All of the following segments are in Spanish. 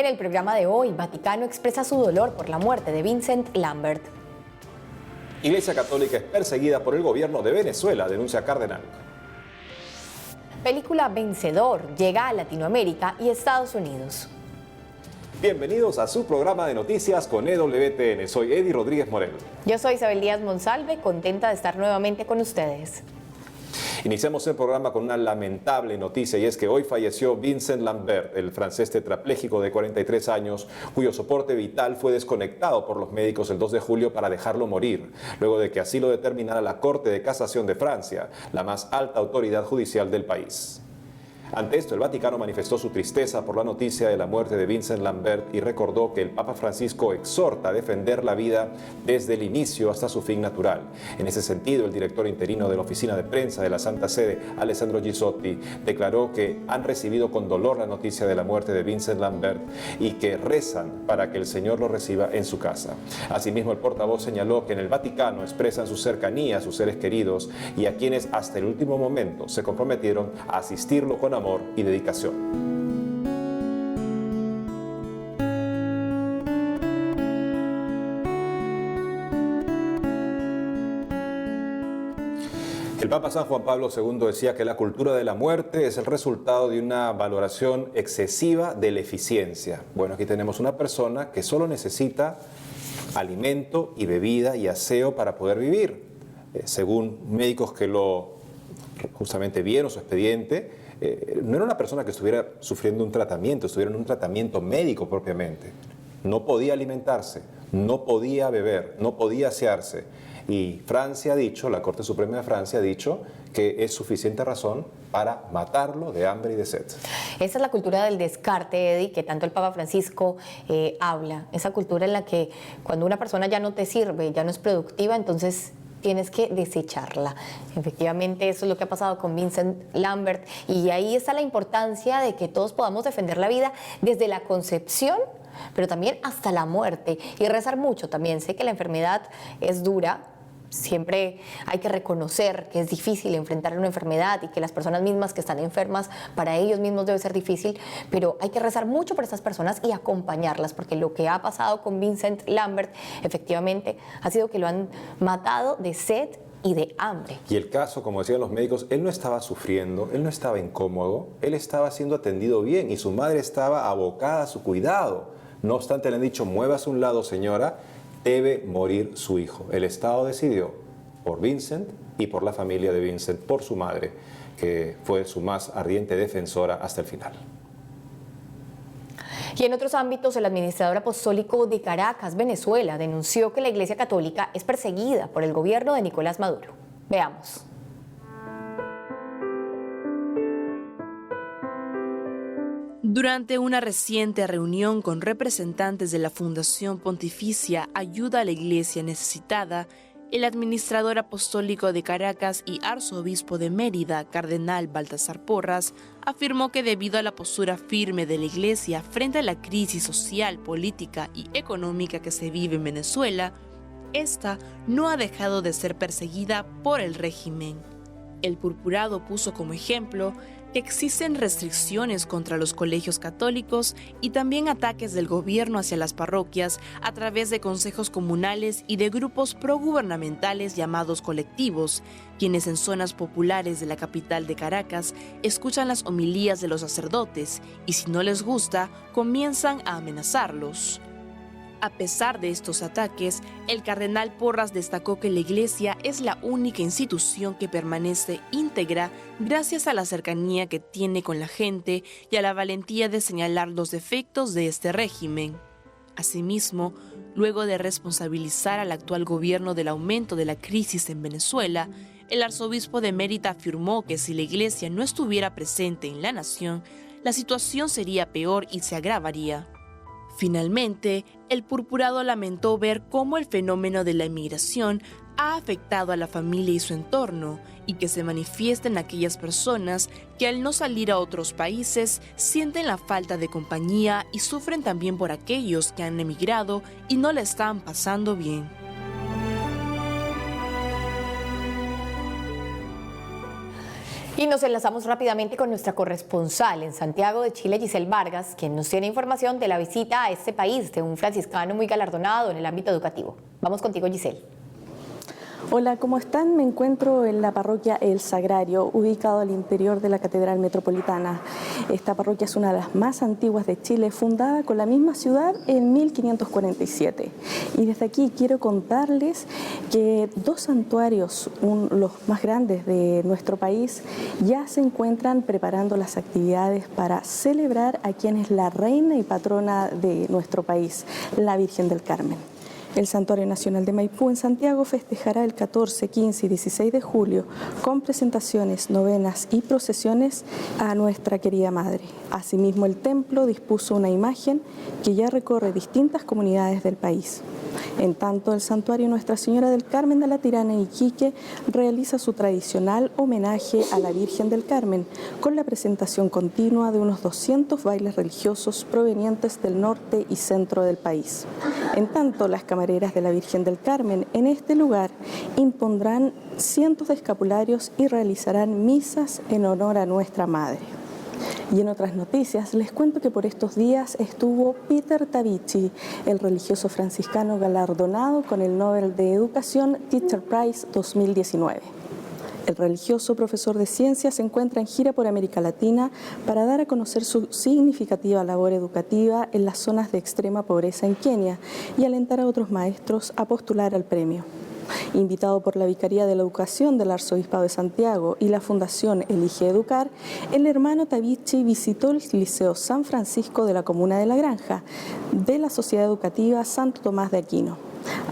En el programa de hoy, Vaticano expresa su dolor por la muerte de Vincent Lambert. Iglesia Católica es perseguida por el gobierno de Venezuela, denuncia Cardenal. Película Vencedor llega a Latinoamérica y Estados Unidos. Bienvenidos a su programa de noticias con EWTN. Soy Eddie Rodríguez Moreno. Yo soy Isabel Díaz Monsalve, contenta de estar nuevamente con ustedes. Iniciamos el programa con una lamentable noticia y es que hoy falleció Vincent Lambert, el francés tetrapléjico de 43 años, cuyo soporte vital fue desconectado por los médicos el 2 de julio para dejarlo morir, luego de que así lo determinara la Corte de Casación de Francia, la más alta autoridad judicial del país. Ante esto, el Vaticano manifestó su tristeza por la noticia de la muerte de Vincent Lambert y recordó que el Papa Francisco exhorta a defender la vida desde el inicio hasta su fin natural. En ese sentido, el director interino de la Oficina de Prensa de la Santa Sede, Alessandro Gisotti, declaró que han recibido con dolor la noticia de la muerte de Vincent Lambert y que rezan para que el Señor lo reciba en su casa. Asimismo, el portavoz señaló que en el Vaticano expresan su cercanía a sus seres queridos y a quienes hasta el último momento se comprometieron a asistirlo con amor y dedicación. El Papa San Juan Pablo II decía que la cultura de la muerte es el resultado de una valoración excesiva de la eficiencia. Bueno, aquí tenemos una persona que solo necesita alimento y bebida y aseo para poder vivir. Según médicos que lo justamente vieron su expediente, no era una persona que estuviera sufriendo un tratamiento, estuviera en un tratamiento médico propiamente. No podía alimentarse, no podía beber, no podía asearse. Y Francia ha dicho, la Corte Suprema de Francia ha dicho que es suficiente razón para matarlo de hambre y de sed. Esa es la cultura del descarte, Eddie, que tanto el Papa Francisco habla. Esa cultura en la que cuando una persona ya no te sirve, ya no es productiva, entonces tienes que desecharla. Efectivamente, eso es lo que ha pasado con Vincent Lambert y ahí está la importancia de que todos podamos defender la vida desde la concepción, pero también hasta la muerte y rezar mucho también. Sé que la enfermedad es dura. Siempre hay que reconocer que es difícil enfrentar una enfermedad y que las personas mismas que están enfermas, para ellos mismos debe ser difícil, pero hay que rezar mucho por estas personas y acompañarlas, porque lo que ha pasado con Vincent Lambert efectivamente ha sido que lo han matado de sed y de hambre. Y el caso, como decían los médicos, él no estaba sufriendo, él no estaba incómodo, él estaba siendo atendido bien y su madre estaba abocada a su cuidado. No obstante, le han dicho, muévase a un lado, señora, debe morir su hijo. El Estado decidió por Vincent y por la familia de Vincent, por su madre, que fue su más ardiente defensora hasta el final. Y en otros ámbitos, el administrador apostólico de Caracas, Venezuela, denunció que la Iglesia Católica es perseguida por el gobierno de Nicolás Maduro. Veamos. Durante una reciente reunión con representantes de la Fundación Pontificia Ayuda a la Iglesia Necesitada, el administrador apostólico de Caracas y arzobispo de Mérida, Cardenal Baltasar Porras, afirmó que debido a la postura firme de la Iglesia frente a la crisis social, política y económica que se vive en Venezuela, esta no ha dejado de ser perseguida por el régimen. El purpurado puso como ejemplo que existen restricciones contra los colegios católicos y también ataques del gobierno hacia las parroquias a través de consejos comunales y de grupos progubernamentales llamados colectivos, quienes en zonas populares de la capital de Caracas escuchan las homilías de los sacerdotes y si no les gusta, comienzan a amenazarlos. A pesar de estos ataques, el cardenal Porras destacó que la Iglesia es la única institución que permanece íntegra gracias a la cercanía que tiene con la gente y a la valentía de señalar los defectos de este régimen. Asimismo, luego de responsabilizar al actual gobierno del aumento de la crisis en Venezuela, el arzobispo de Mérida afirmó que si la Iglesia no estuviera presente en la nación, la situación sería peor y se agravaría. Finalmente, el purpurado lamentó ver cómo el fenómeno de la inmigración ha afectado a la familia y su entorno, y que se manifiesta en aquellas personas que al no salir a otros países sienten la falta de compañía y sufren también por aquellos que han emigrado y no la están pasando bien. Y nos enlazamos rápidamente con nuestra corresponsal en Santiago de Chile, Giselle Vargas, quien nos tiene información de la visita a este país de un franciscano muy galardonado en el ámbito educativo. Vamos contigo, Giselle. Hola, ¿cómo están? Me encuentro en la parroquia El Sagrario, ubicado al interior de la Catedral Metropolitana. Esta parroquia es una de las más antiguas de Chile, fundada con la misma ciudad en 1547. Y desde aquí quiero contarles que dos santuarios, los más grandes de nuestro país, ya se encuentran preparando las actividades para celebrar a quien es la reina y patrona de nuestro país, la Virgen del Carmen. El Santuario Nacional de Maipú en Santiago festejará el 14, 15 y 16 de julio con presentaciones, novenas y procesiones a nuestra querida Madre. Asimismo, el templo dispuso una imagen que ya recorre distintas comunidades del país. En tanto, el Santuario Nuestra Señora del Carmen de la Tirana en Iquique realiza su tradicional homenaje a la Virgen del Carmen con la presentación continua de unos 200 bailes religiosos provenientes del norte y centro del país. En tanto, las camareras de la Virgen del Carmen en este lugar impondrán cientos de escapularios y realizarán misas en honor a nuestra Madre. Y en otras noticias, les cuento que por estos días estuvo Peter Tabichi, el religioso franciscano galardonado con el Nobel de Educación Teacher Prize 2019. El religioso profesor de ciencias se encuentra en gira por América Latina para dar a conocer su significativa labor educativa en las zonas de extrema pobreza en Kenia y alentar a otros maestros a postular al premio. Invitado por la Vicaría de la Educación del Arzobispado de Santiago y la Fundación Elige Educar, el hermano Tabichi visitó el Liceo San Francisco de la Comuna de La Granja de la Sociedad Educativa Santo Tomás de Aquino.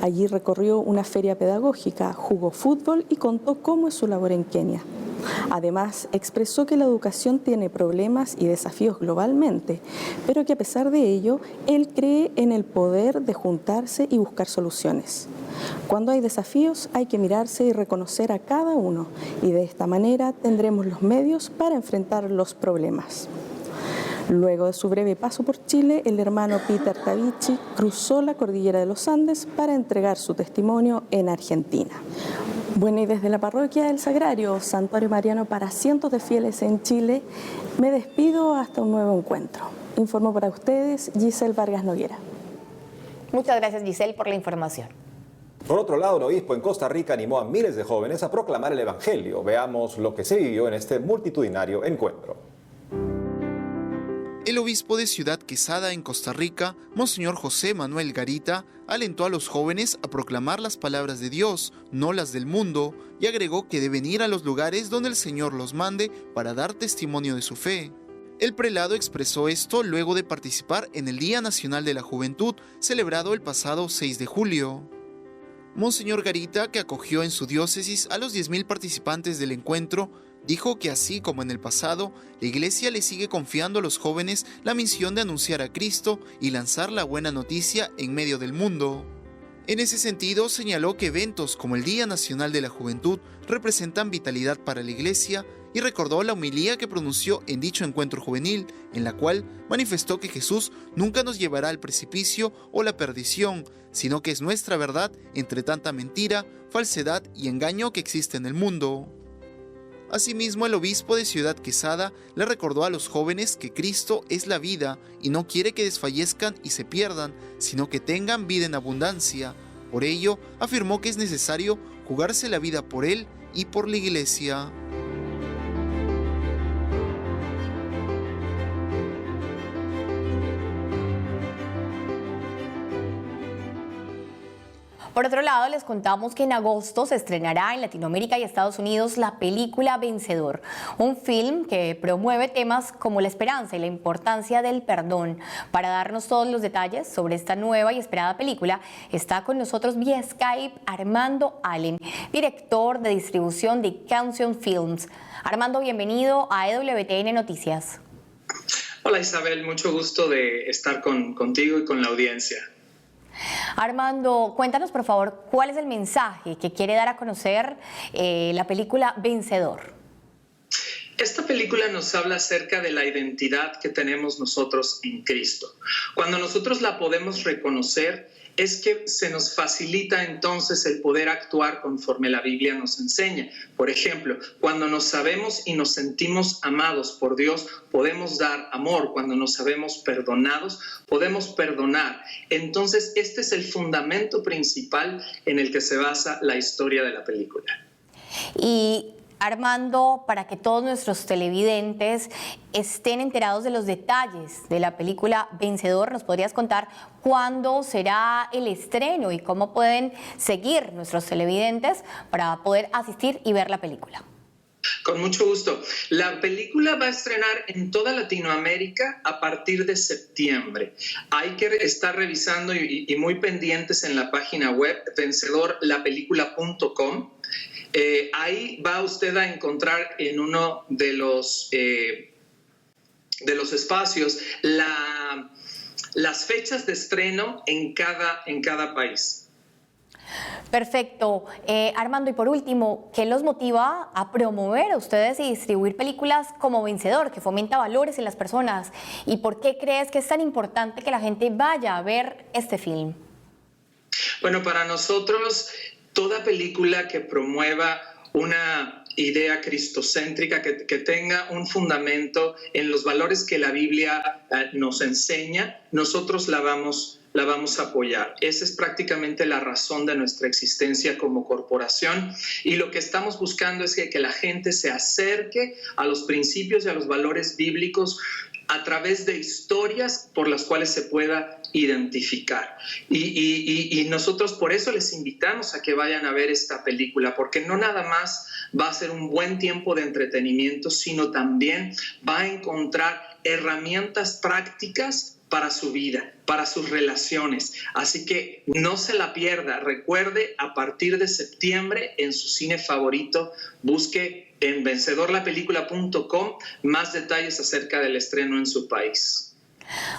Allí recorrió una feria pedagógica, jugó fútbol y contó cómo es su labor en Kenia. Además, expresó que la educación tiene problemas y desafíos globalmente, pero que a pesar de ello, él cree en el poder de juntarse y buscar soluciones. Cuando hay desafíos, hay que mirarse y reconocer a cada uno, y de esta manera tendremos los medios para enfrentar los problemas. Luego de su breve paso por Chile, el hermano Peter Tabichi cruzó la cordillera de los Andes para entregar su testimonio en Argentina. Bueno, y desde la parroquia El Sagrario, santuario mariano para cientos de fieles en Chile, me despido hasta un nuevo encuentro. Informo para ustedes Giselle Vargas Noguera. Muchas gracias, Giselle, por la información. Por otro lado, el obispo en Costa Rica animó a miles de jóvenes a proclamar el Evangelio. Veamos lo que se vivió en este multitudinario encuentro. El obispo de Ciudad Quesada, en Costa Rica, Monseñor José Manuel Garita, alentó a los jóvenes a proclamar las palabras de Dios, no las del mundo, y agregó que deben ir a los lugares donde el Señor los mande para dar testimonio de su fe. El prelado expresó esto luego de participar en el Día Nacional de la Juventud, celebrado el pasado 6 de julio. Monseñor Garita, que acogió en su diócesis a los 10.000 participantes del encuentro, dijo que así como en el pasado, la Iglesia le sigue confiando a los jóvenes la misión de anunciar a Cristo y lanzar la buena noticia en medio del mundo. En ese sentido, señaló que eventos como el Día Nacional de la Juventud representan vitalidad para la Iglesia y recordó la homilía que pronunció en dicho encuentro juvenil, en la cual manifestó que Jesús nunca nos llevará al precipicio o la perdición, sino que es nuestra verdad entre tanta mentira, falsedad y engaño que existe en el mundo. Asimismo, el obispo de Ciudad Quesada le recordó a los jóvenes que Cristo es la vida y no quiere que desfallezcan y se pierdan, sino que tengan vida en abundancia. Por ello, afirmó que es necesario jugarse la vida por Él y por la Iglesia. Por otro lado, les contamos que en agosto se estrenará en Latinoamérica y Estados Unidos la película Vencedor, un film que promueve temas como la esperanza y la importancia del perdón. Para darnos todos los detalles sobre esta nueva y esperada película, está con nosotros vía Skype Armando Allen, director de distribución de Canción Films. Armando, bienvenido a EWTN Noticias. Hola Isabel, mucho gusto de estar contigo y con la audiencia. Armando, cuéntanos por favor cuál es el mensaje que quiere dar a conocer la película Vencedor. Esta película nos habla acerca de la identidad que tenemos nosotros en Cristo. Cuando nosotros la podemos reconocer, es que se nos facilita entonces el poder actuar conforme la Biblia nos enseña. Por ejemplo, cuando nos sabemos y nos sentimos amados por Dios, podemos dar amor. Cuando nos sabemos perdonados, podemos perdonar. Entonces, este es el fundamento principal en el que se basa la historia de la película. Y Armando, para que todos nuestros televidentes estén enterados de los detalles de la película Vencedor, ¿nos podrías contar cuándo será el estreno y cómo pueden seguir nuestros televidentes para poder asistir y ver la película? Con mucho gusto. La película va a estrenar en toda Latinoamérica a partir de septiembre. Hay que estar revisando y muy pendientes en la página web vencedorlapelícula.com. Ahí va usted a encontrar en uno de los espacios las fechas de estreno en cada país. Perfecto. Armando, y por último, ¿qué los motiva a promover a ustedes y distribuir películas como Vencedor, que fomenta valores en las personas? ¿Y por qué crees que es tan importante que la gente vaya a ver este film? Bueno, para nosotros, toda película que promueva una idea cristocéntrica, que tenga un fundamento en los valores que la Biblia nos enseña, nosotros la vamos a apoyar. Esa es prácticamente la razón de nuestra existencia como corporación, y lo que estamos buscando es que la gente se acerque a los principios y a los valores bíblicos a través de historias por las cuales se pueda identificar. Y nosotros por eso les invitamos a que vayan a ver esta película, porque no nada más va a ser un buen tiempo de entretenimiento, sino también va a encontrar herramientas prácticas para su vida, para sus relaciones. Así que no se la pierda. Recuerde, a partir de septiembre, en su cine favorito, busque en vencedorlapelícula.com más detalles acerca del estreno en su país.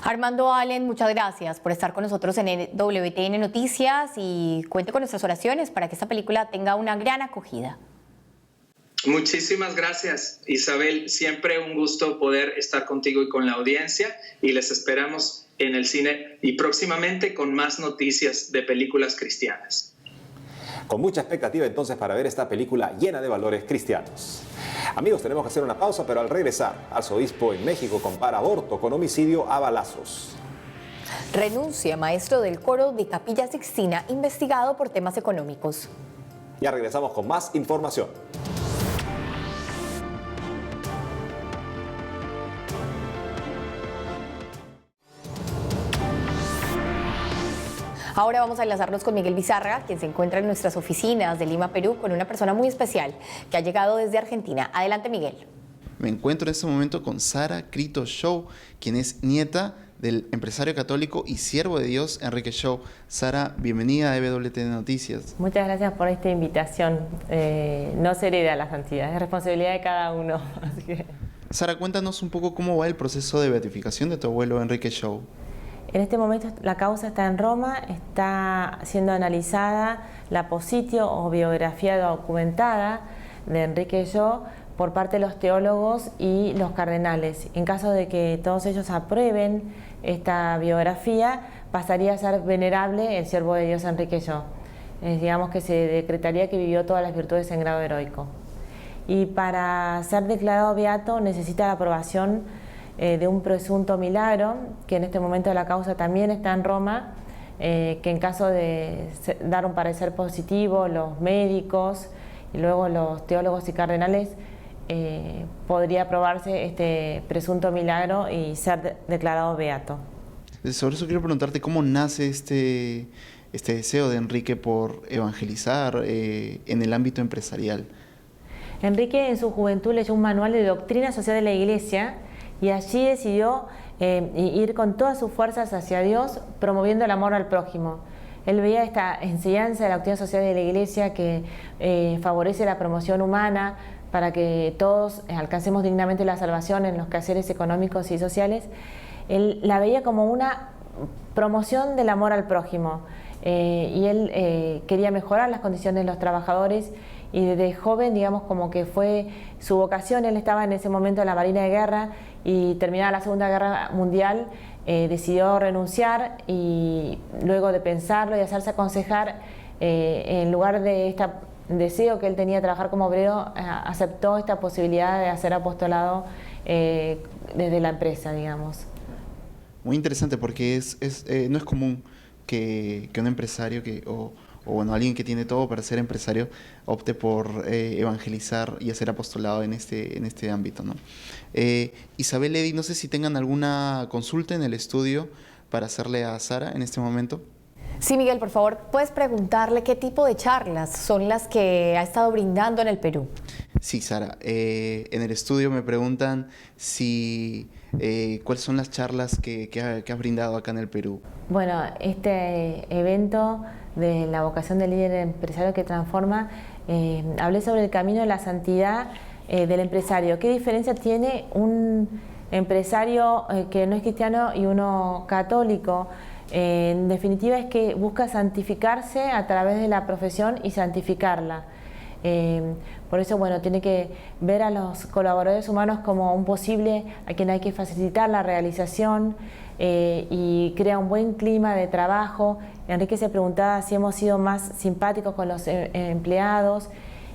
Armando Allen, muchas gracias por estar con nosotros en WTN Noticias y cuente con nuestras oraciones para que esta película tenga una gran acogida. Muchísimas gracias, Isabel. Siempre un gusto poder estar contigo y con la audiencia, y les esperamos en el cine y próximamente con más noticias de películas cristianas. Con mucha expectativa entonces para ver esta película llena de valores cristianos. Amigos, tenemos que hacer una pausa, pero al regresar, arzobispo en México compara aborto con homicidio a balazos. Renuncia maestro del coro de Capilla Sixtina investigado por temas económicos. Ya regresamos con más información. Ahora vamos a enlazarnos con Miguel Bizarra, quien se encuentra en nuestras oficinas de Lima, Perú, con una persona muy especial que ha llegado desde Argentina. Adelante, Miguel. Me encuentro en este momento con Sara Crito Show, quien es nieta del empresario católico y siervo de Dios, Enrique Show. Sara, bienvenida a WTN Noticias. Muchas gracias por esta invitación. No se hereda la santidad, es responsabilidad de cada uno. Así que... Sara, cuéntanos un poco cómo va el proceso de beatificación de tu abuelo, Enrique Show. En este momento la causa está en Roma, está siendo analizada la positio o biografía documentada de Enrique Show por parte de los teólogos y los cardenales. En caso de que todos ellos aprueben esta biografía, pasaría a ser venerable el siervo de Dios Enrique Show. Digamos que se decretaría que vivió todas las virtudes en grado heroico. Y para ser declarado beato necesita la aprobación de un presunto milagro, que en este momento la causa también está en Roma, que en caso de dar un parecer positivo, los médicos y luego los teólogos y cardenales, podría aprobarse este presunto milagro y ser declarado beato. Sobre eso quiero preguntarte cómo nace este deseo de Enrique por evangelizar en el ámbito empresarial. Enrique en su juventud leyó un manual de doctrina social de la Iglesia y allí decidió ir con todas sus fuerzas hacia Dios, promoviendo el amor al prójimo. Él veía esta enseñanza de la doctrina social de la Iglesia que favorece la promoción humana para que todos alcancemos dignamente la salvación en los quehaceres económicos y sociales. Él la veía como una promoción del amor al prójimo y él quería mejorar las condiciones de los trabajadores. Y desde joven, digamos, como que fue su vocación. Él estaba en ese momento en la Marina de Guerra y terminada la Segunda Guerra Mundial, decidió renunciar y luego de pensarlo y hacerse aconsejar, en lugar de este deseo que él tenía de trabajar como obrero, aceptó esta posibilidad de hacer apostolado desde la empresa, digamos. Muy interesante porque no es común que un empresario o bueno, alguien que tiene todo para ser empresario opte por evangelizar y hacer apostolado en este ámbito, ¿no? Isabel, Eddie, no sé si tengan alguna consulta en el estudio para hacerle a Sara en este momento. Sí, Miguel, por favor, ¿puedes preguntarle qué tipo de charlas son las que ha estado brindando en el Perú? Sí, Sara. En el estudio me preguntan cuáles son las charlas que has brindado acá en el Perú. Bueno, este evento de la vocación del líder empresario que transforma, hablé sobre el camino de la santidad del empresario. ¿Qué diferencia tiene un empresario que no es cristiano y uno católico? En definitiva es que busca santificarse a través de la profesión y santificarla. Por eso, bueno, tiene que ver a los colaboradores humanos como un posible a quien hay que facilitar la realización y crea un buen clima de trabajo. Enrique se preguntaba si hemos sido más simpáticos con los empleados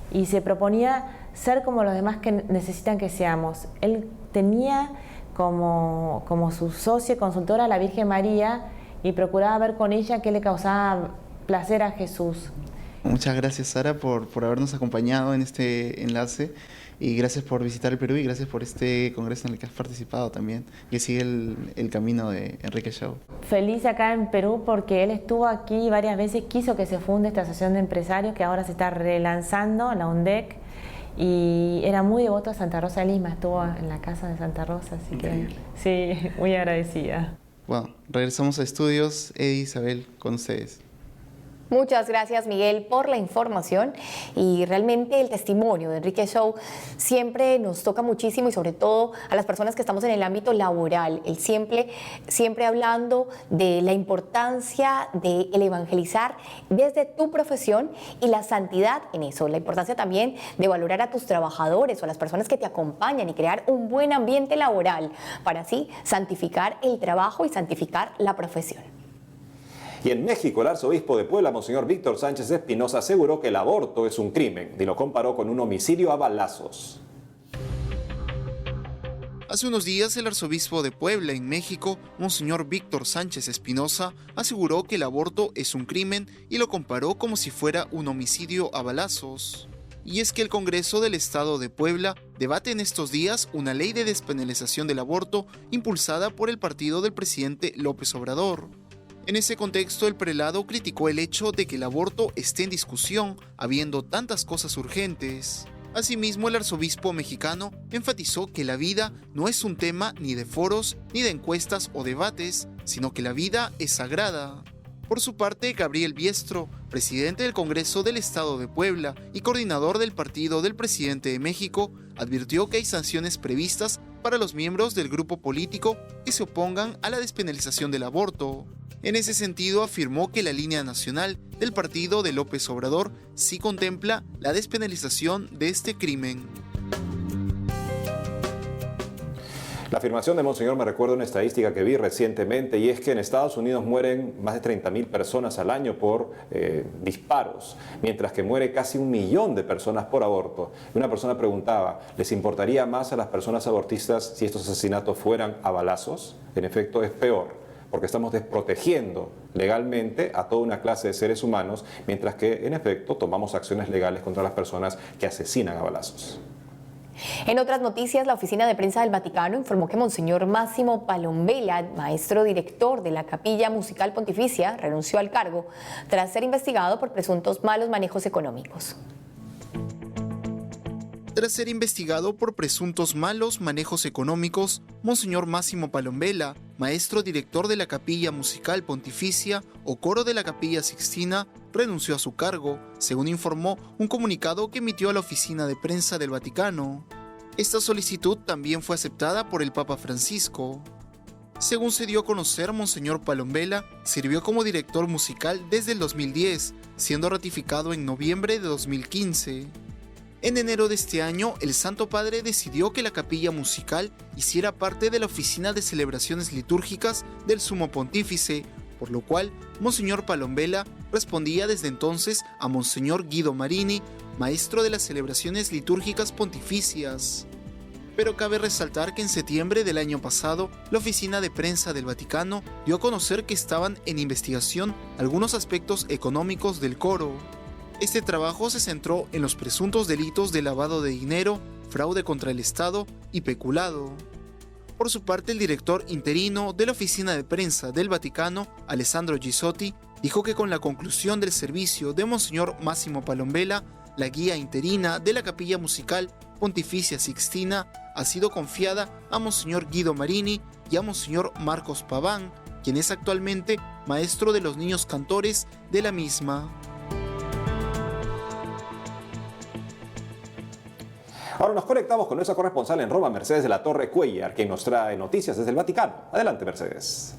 y se proponía ser como los demás que necesitan que seamos. Él tenía como su socia consultora a la Virgen María y procuraba ver con ella qué le causaba placer a Jesús. Muchas gracias, Sara, por habernos acompañado en este enlace y gracias por visitar el Perú y gracias por este congreso en el que has participado también, que sigue el camino de Enrique Shaw. Feliz acá en Perú porque él estuvo aquí varias veces, quiso que se funde esta asociación de empresarios que ahora se está relanzando, la UNDEC, y era muy devoto a Santa Rosa de Lima, estuvo en la casa de Santa Rosa, así increíble. Que sí, muy agradecida. Bueno, regresamos a estudios. Eddie, Isabel, con ustedes. Muchas gracias, Miguel, por la información, y realmente el testimonio de Enrique Shaw siempre nos toca muchísimo, y sobre todo a las personas que estamos en el ámbito laboral. Él siempre hablando de la importancia de el evangelizar desde tu profesión y la santidad en eso, la importancia también de valorar a tus trabajadores o a las personas que te acompañan y crear un buen ambiente laboral para así santificar el trabajo y santificar la profesión. Y en México, el arzobispo de Puebla, Monseñor Víctor Sánchez Espinosa, aseguró que el aborto es un crimen y lo comparó con un homicidio a balazos. Hace unos días, el arzobispo de Puebla, en México, Monseñor Víctor Sánchez Espinosa, aseguró que el aborto es un crimen y lo comparó como si fuera un homicidio a balazos. Y es que el Congreso del Estado de Puebla debate en estos días una ley de despenalización del aborto impulsada por el partido del presidente López Obrador. En ese contexto, el prelado criticó el hecho de que el aborto esté en discusión, habiendo tantas cosas urgentes. Asimismo, el arzobispo mexicano enfatizó que la vida no es un tema ni de foros, ni de encuestas o debates, sino que la vida es sagrada. Por su parte, Gabriel Biestro, presidente del Congreso del Estado de Puebla y coordinador del partido del presidente de México, advirtió que hay sanciones previstas para los miembros del grupo político que se opongan a la despenalización del aborto. En ese sentido, afirmó que la línea nacional del partido de López Obrador sí contempla la despenalización de este crimen. La afirmación de Monseñor me recuerda una estadística que vi recientemente, y es que en Estados Unidos mueren más de 30.000 personas al año por disparos, mientras que muere casi 1 millón de personas por aborto. Y una persona preguntaba, ¿les importaría más a las personas abortistas si estos asesinatos fueran a balazos? En efecto, es peor, porque estamos desprotegiendo legalmente a toda una clase de seres humanos, mientras que, en efecto, tomamos acciones legales contra las personas que asesinan a balazos. En otras noticias, la Oficina de Prensa del Vaticano informó que Monseñor Massimo Palombella, maestro director de la Capilla Musical Pontificia, renunció al cargo tras ser investigado por presuntos malos manejos económicos. Tras ser investigado por presuntos malos manejos económicos, Monseñor Massimo Palombella, maestro director de la Capilla Musical Pontificia o coro de la Capilla Sixtina, renunció a su cargo, según informó un comunicado que emitió la Oficina de Prensa del Vaticano. Esta solicitud también fue aceptada por el Papa Francisco. Según se dio a conocer, Monseñor Palombella sirvió como director musical desde el 2010, siendo ratificado en noviembre de 2015. En enero de este año, el Santo Padre decidió que la capilla musical hiciera parte de la oficina de celebraciones litúrgicas del Sumo Pontífice, por lo cual Monseñor Palombela respondía desde entonces a Monseñor Guido Marini, maestro de las celebraciones litúrgicas pontificias. Pero cabe resaltar que en septiembre del año pasado, la oficina de prensa del Vaticano dio a conocer que estaban en investigación algunos aspectos económicos del coro. Este trabajo se centró en los presuntos delitos de lavado de dinero, fraude contra el Estado y peculado. Por su parte, el director interino de la oficina de prensa del Vaticano, Alessandro Gisotti, dijo que con la conclusión del servicio de Monseñor Máximo Palombela, la guía interina de la Capilla Musical Pontificia Sixtina ha sido confiada a Monseñor Guido Marini y a Monseñor Marcos Paván, quien es actualmente maestro de los niños cantores de la misma. Ahora nos conectamos con nuestra corresponsal en Roma, Mercedes de la Torre Cuellar, quien nos trae noticias desde el Vaticano. Adelante, Mercedes.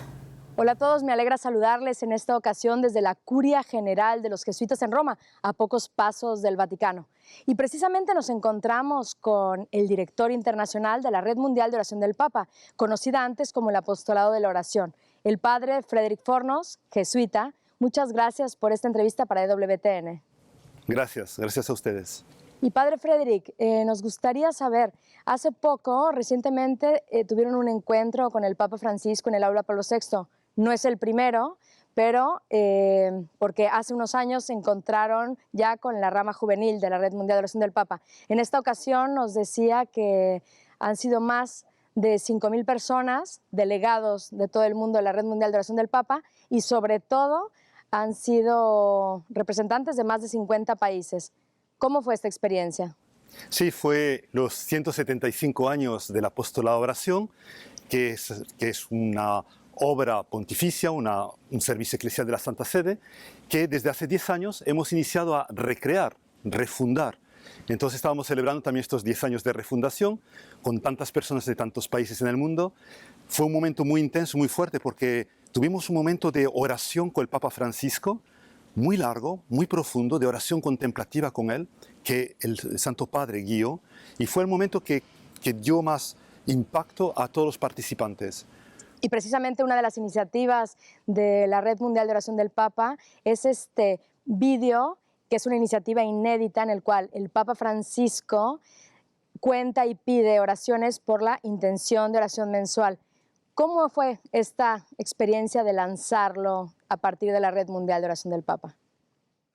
Hola a todos, me alegra saludarles en esta ocasión desde la Curia General de los Jesuitas en Roma, a pocos pasos del Vaticano. Y precisamente nos encontramos con el director internacional de la Red Mundial de Oración del Papa, conocida antes como el Apostolado de la Oración, el padre Frederick Fornos, jesuita. Muchas gracias por esta entrevista para EWTN. Gracias a ustedes. Y padre Frederick, nos gustaría saber, hace poco, recientemente, tuvieron un encuentro con el Papa Francisco en el Aula Pablo VI. No es el primero, pero porque hace unos años se encontraron ya con la rama juvenil de la Red Mundial de Oración del Papa. En esta ocasión nos decía que han sido más de 5.000 personas, delegados de todo el mundo de la Red Mundial de Oración del Papa, y sobre todo han sido representantes de más de 50 países. ¿Cómo fue esta experiencia? Sí, fue los 175 años del Apostolado de Oración, que es una obra pontificia, un servicio eclesial de la Santa Sede, que desde hace 10 años hemos iniciado a recrear, refundar. Entonces estábamos celebrando también estos 10 años de refundación con tantas personas de tantos países en el mundo. Fue un momento muy intenso, muy fuerte, porque tuvimos un momento de oración con el Papa Francisco, muy largo, muy profundo, de oración contemplativa con él, que el Santo Padre guió, y fue el momento que dio más impacto a todos los participantes. Y precisamente una de las iniciativas de la Red Mundial de Oración del Papa es este vídeo, que es una iniciativa inédita en el cual el Papa Francisco cuenta y pide oraciones por la intención de oración mensual. ¿Cómo fue esta experiencia de lanzarlo a partir de la Red Mundial de Oración del Papa?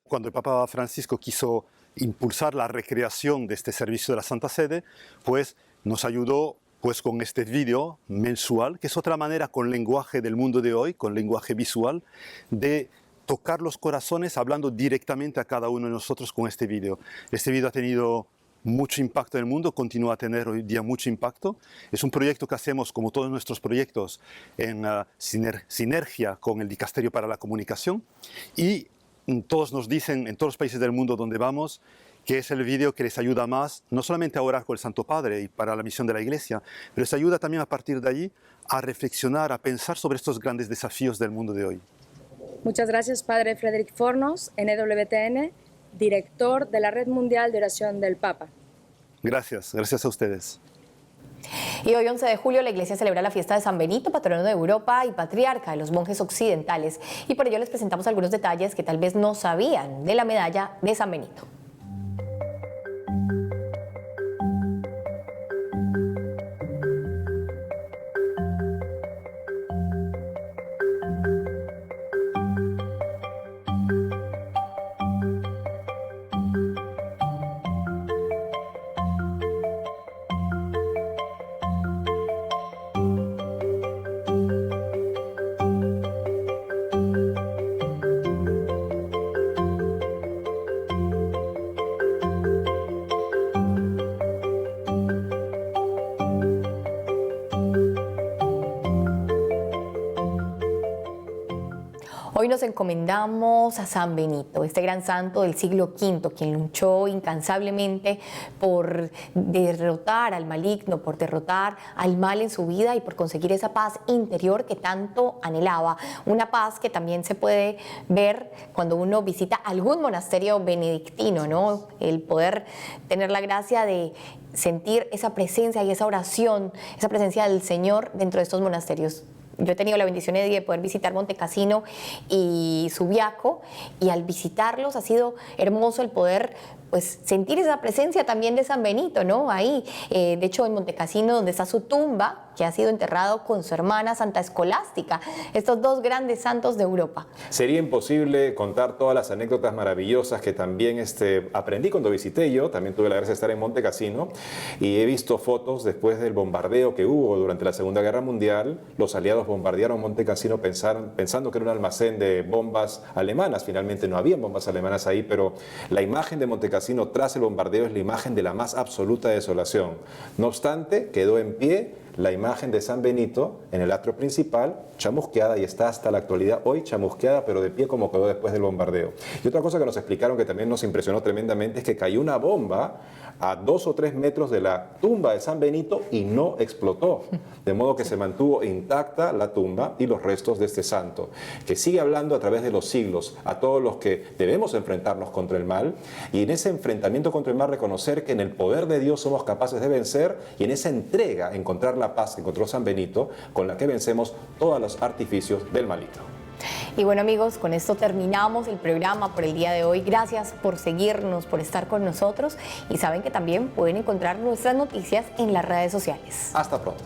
Cuando el Papa Francisco quiso impulsar la recreación de este servicio de la Santa Sede, pues nos ayudó con este vídeo mensual, que es otra manera con lenguaje del mundo de hoy, con lenguaje visual, de tocar los corazones hablando directamente a cada uno de nosotros con este vídeo. Este vídeo ha tenido mucho impacto en el mundo, continúa a tener hoy día mucho impacto. Es un proyecto que hacemos, como todos nuestros proyectos, en sinergia con el Dicasterio para la Comunicación, y todos nos dicen, en todos los países del mundo donde vamos, que es el vídeo que les ayuda más, no solamente a orar con el Santo Padre y para la misión de la Iglesia, pero les ayuda también a partir de allí a reflexionar, a pensar sobre estos grandes desafíos del mundo de hoy. Muchas gracias, padre Frederick Fornos, en EWTN, director de la Red Mundial de Oración del Papa. Gracias a ustedes. Y hoy, 11 de julio, la Iglesia celebra la fiesta de San Benito, patrono de Europa y patriarca de los monjes occidentales. Y por ello les presentamos algunos detalles que tal vez no sabían de la medalla de San Benito. Hoy nos encomendamos a San Benito, este gran santo del siglo V, quien luchó incansablemente por derrotar al maligno, por derrotar al mal en su vida y por conseguir esa paz interior que tanto anhelaba. Una paz que también se puede ver cuando uno visita algún monasterio benedictino, ¿no? El poder tener la gracia de sentir esa presencia y esa oración, esa presencia del Señor dentro de estos monasterios. Yo he tenido la bendición de poder visitar Monte Cassino y Subiaco, y al visitarlos ha sido hermoso el poder pues sentir esa presencia también de San Benito, ¿no? Ahí, de hecho, en Monte Cassino, donde está su tumba, que ha sido enterrado con su hermana Santa Escolástica, estos dos grandes santos de Europa. Sería imposible contar todas las anécdotas maravillosas que también aprendí cuando visité. Yo también tuve la gracia de estar en Monte Cassino y he visto fotos después del bombardeo que hubo durante la Segunda Guerra Mundial. Los aliados bombardearon Monte Cassino pensando que era un almacén de bombas alemanas. Finalmente no había bombas alemanas ahí, pero la imagen de Monte Cassino tras el bombardeo es la imagen de la más absoluta desolación. No obstante, quedó en pie la imagen de San Benito en el atrio principal, chamusqueada, y está hasta la actualidad hoy chamusqueada, pero de pie como quedó después del bombardeo. Y otra cosa que nos explicaron que también nos impresionó tremendamente es que cayó una bomba a 2 o 3 metros de la tumba de San Benito y no explotó, de modo que se mantuvo intacta la tumba y los restos de este santo, que sigue hablando a través de los siglos a todos los que debemos enfrentarnos contra el mal, y en ese enfrentamiento contra el mal reconocer que en el poder de Dios somos capaces de vencer, y en esa entrega encontrar la paz que encontró San Benito, con la que vencemos todos los artificios del maligno. Y bueno, amigos, con esto terminamos el programa por el día de hoy. Gracias por seguirnos, por estar con nosotros, y saben que también pueden encontrar nuestras noticias en las redes sociales. Hasta pronto.